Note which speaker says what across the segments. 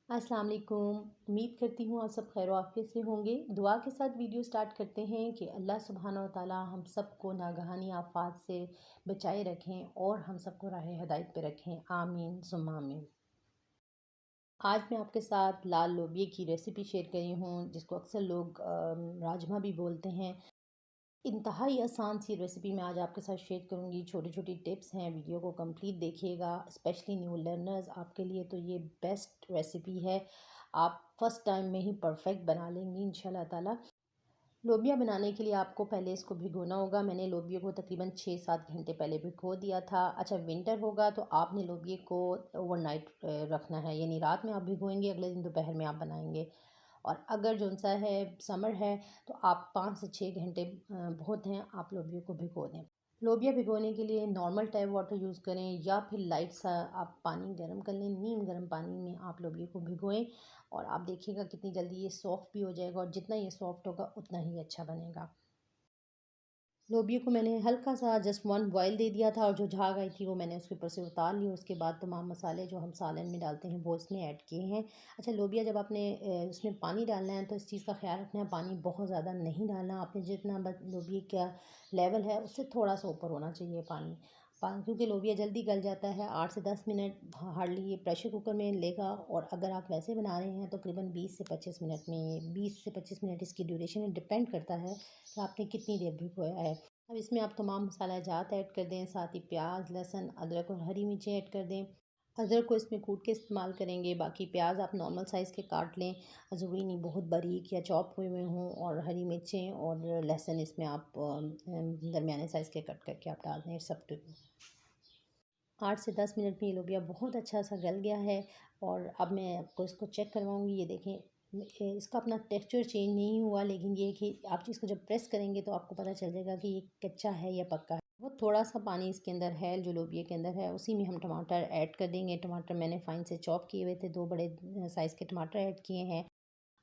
Speaker 1: अस्सलाम वालेकुम। उम्मीद करती हूँ आप सब खैर आफियत से होंगे। दुआ के साथ वीडियो स्टार्ट करते हैं कि अल्लाह सुब्हाना व तआला हम सबको नागहानी आफात से बचाए रखें और हम सबको राह हिदायत पे रखें। आमीन सुम्मा आमीन। आज मैं आपके साथ लाल लोबिया की रेसिपी शेयर करी हूँ, जिसको अक्सर लोग राजमा भी बोलते हैं। इंतहाई आसान सी रेसिपी मैं आज आपके साथ शेयर करूँगी। छोटी छोटी टिप्स हैं, वीडियो को कंप्लीट देखिएगा। स्पेशली न्यू लर्नर्स आपके लिए तो ये बेस्ट रेसिपी है। आप फर्स्ट टाइम में ही परफेक्ट बना लेंगी इंशाल्लाह ताला। लोबिया बनाने के लिए आपको पहले इसको भिगोना होगा। मैंने लोबिया को तकरीबन 6-7 घंटे पहले भिगो दिया था। अच्छा, विंटर होगा तो आपने लोबिया को ओवरनाइट रखना है, यानी रात में आप भिगोएंगे, अगले दिन दोपहर में आप बनाएंगे। और अगर जो सा है समर है तो आप 5 से 6 घंटे बहुत हैं, आप लोबिया को भिगो दें। लोबिया भिगोने के लिए नॉर्मल टैप वाटर यूज़ करें या फिर लाइट सा आप पानी गर्म कर लें। नीम गर्म पानी में आप लोबिया को भिगोएं और आप देखिएगा कितनी जल्दी ये सॉफ़्ट भी हो जाएगा, और जितना ये सॉफ़्ट होगा उतना ही अच्छा बनेगा। लोबिया को मैंने हल्का सा जस्ट वन बॉयल दे दिया था, और जो झाग आई थी वो मैंने उसके ऊपर से उतार ली। उसके बाद तमाम मसाले जो हम सालन में डालते हैं वो इसमें ऐड किए हैं। अच्छा, लोबिया जब आपने उसमें पानी डालना है तो इस चीज़ का ख्याल रखना है, पानी बहुत ज़्यादा नहीं डालना। आपने जितना लोबिया का लेवल है उससे थोड़ा सा ऊपर होना चाहिए पानी। क्योंकि लोबिया जल्दी गल जाता है। 8 से 10 मिनट हार्डली ये प्रेशर कुकर में लेगा, और अगर आप वैसे बना रहे हैं तो तकरीबन 20 से 25 मिनट में, 20 से 25 मिनट इसकी ड्यूरेशन डिपेंड करता है कि आपने कितनी देर भिगोया है। अब इसमें आप तमाम मसाला जात ऐड कर दें, साथ ही प्याज, लहसुन, अदरक और हरी मिर्ची ऐड कर दें। अदरक को इसमें कूट के इस्तेमाल करेंगे। बाकी प्याज आप नॉर्मल साइज़ के काट लें, ज़रूरी नहीं बहुत बारीक या चॉप हुए हुए हों। और हरी मिर्चें और लहसुन इसमें आप दरमियाने साइज़ के कट करके आप डाल दें सब। 8 से 10 मिनट में ये लोबिया बहुत अच्छा सा गल गया है। और अब मैं आपको इसको चेक करवाऊँगी। ये देखें, इसका अपना टेक्सचर चेंज नहीं हुआ, लेकिन ये कि आप इसको जब प्रेस करेंगे तो आपको पता चल जाएगा कि ये कच्चा है या पक्का है। वो थोड़ा सा पानी इसके अंदर है, जो लोबिया के अंदर है, उसी में हम टमाटर ऐड कर देंगे। टमाटर मैंने फाइन से चॉप किए हुए थे, 2 बड़े साइज़ के टमाटर ऐड किए हैं।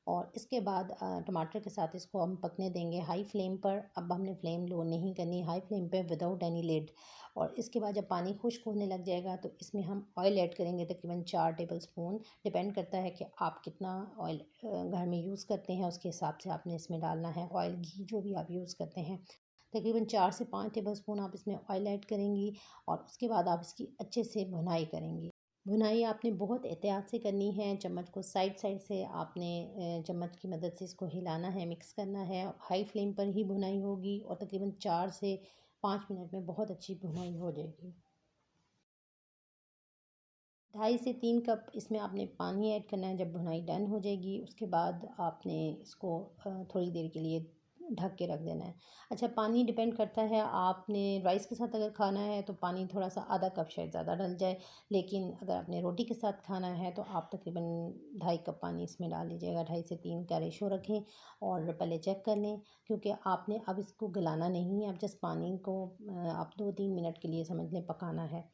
Speaker 1: और इसके बाद टमाटर के साथ इसको हम पकने देंगे हाई फ्लेम पर। अब हमने फ्लेम लो नहीं करनी, हाई फ्लेम पे विदाउट एनी लिड। और इसके बाद जब पानी खुश्क होने लग जाएगा तो इसमें हम ऑयल ऐड करेंगे, तकरीबन 4 टेबल स्पून। डिपेंड करता है कि आप कितना ऑयल घर में यूज़ करते हैं, उसके हिसाब से आपने इसमें डालना है। ऑयल, घी जो भी आप यूज़ करते हैं, तकरीबन 4 से 5 टेबल स्पून आप इसमें ऑयल ऐड करेंगी। और उसके बाद आप इसकी अच्छे से भुनाई करेंगी। भुनाई आपने बहुत एहतियात से करनी है। चम्मच को साइड साइड से आपने चम्मच की मदद से इसको हिलाना है, मिक्स करना है। हाई फ्लेम पर ही भुनाई होगी और तकरीबन 4 से 5 मिनट में बहुत अच्छी भुनाई हो जाएगी। 2.5 से 3 कप इसमें आपने पानी ऐड करना है। जब भुनाई डन हो जाएगी उसके बाद आपने इसको थोड़ी देर के लिए ढक के रख देना है। अच्छा, पानी डिपेंड करता है, आपने राइस के साथ अगर खाना है तो पानी थोड़ा सा आधा कप शायद ज़्यादा डल जाए, लेकिन अगर आपने रोटी के साथ खाना है तो आप तकरीबन 2.5 कप पानी इसमें डाल लीजिएगा। 2.5 से 3 का रेशो रखें और पहले चेक कर लें, क्योंकि आपने अब इसको गलाना नहीं है। अब जस्ट पानी को आप 2-3 मिनट के लिए समझ लें पकाना है।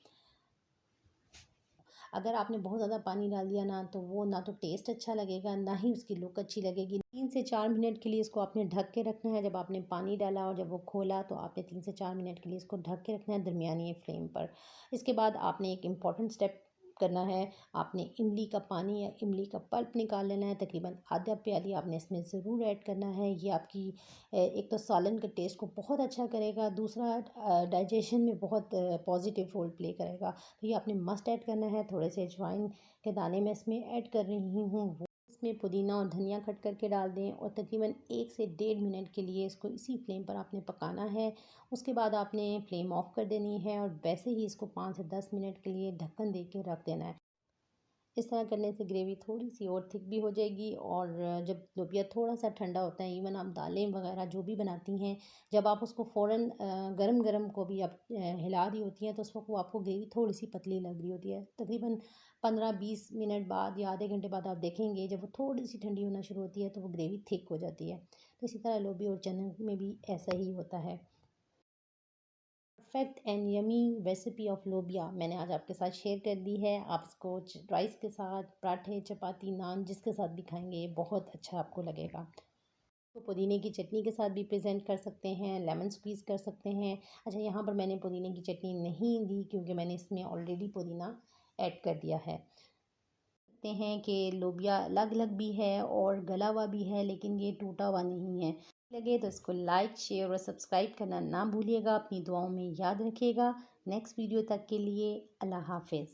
Speaker 1: अगर आपने बहुत ज़्यादा पानी डाल दिया ना, तो वो ना तो टेस्ट अच्छा लगेगा, ना ही उसकी लुक अच्छी लगेगी। 3 से 4 मिनट के लिए इसको आपने ढक के रखना है। जब आपने पानी डाला और जब वो खोला तो आपने 3 से 4 मिनट के लिए इसको ढक के रखना है दरमियानी फ्लेम पर। इसके बाद आपने एक इम्पॉर्टेंट स्टेप करना है। आपने इमली का पानी या इमली का पल्प निकाल लेना है, तकरीबन आधा प्याली आपने इसमें ज़रूर ऐड करना है। ये आपकी एक तो सालन के टेस्ट को बहुत अच्छा करेगा, दूसरा डाइजेशन में बहुत पॉजिटिव रोल प्ले करेगा। तो ये आपने मस्ट ऐड करना है। थोड़े से अजवाइन के दाने मैं इसमें ऐड कर रही हूँ। वो इसमें पुदीना और धनिया कट करके डाल दें, और तकरीबन 1 से 1.5 मिनट के लिए इसको इसी फ्लेम पर आपने पकाना है। उसके बाद आपने फ्लेम ऑफ कर देनी है और वैसे ही इसको 5 से 10 मिनट के लिए ढक्कन दे के रख देना है। इस तरह करने से ग्रेवी थोड़ी-सी और थिक भी हो जाएगी। और जब लोबिया थोड़ा-सा ठंडा होता है, इवन आप दालें वगैरह जो भी बनाती हैं, जब आप उसको फ़ौरन गरम-गरम को भी आप हिला रही होती हैं, तो उस वक़्त वो आपको ग्रेवी थोड़ी-सी पतली लग रही होती है। तकरीबन 15-20 मिनट बाद या आधे घंटे बाद आप देखेंगे, जब वो थोड़ी-सी ठंडी होना शुरू होती है, तो वो ग्रेवी थिक हो जाती है। तो इसी तरह लोबिया और चने में भी ऐसा ही होता है। Perfect and yummy recipe of लोबिया मैंने आज आपके साथ शेयर कर दी है। आप इसको राइस के साथ, पराठे, चपाती, नान जिसके साथ भी खाएंगे बहुत अच्छा आपको लगेगा। तो पुदीने की चटनी के साथ भी प्रेजेंट कर सकते हैं, लेमन स्क्वीज़ कर सकते हैं। अच्छा, यहाँ पर मैंने पुदीने की चटनी नहीं दी क्योंकि मैंने इसमें ऑलरेडी पुदीना ऐड कर दिया है। सकते हैं कि लोबिया अलग अलग भी है और गला हुआ भी है, लेकिन ये टूटा हुआ नहीं है। लगे तो इसको लाइक, शेयर और सब्सक्राइब करना ना भूलिएगा। अपनी दुआओं में याद रखिएगा। नेक्स्ट वीडियो तक के लिए अल्लाह हाफिज़।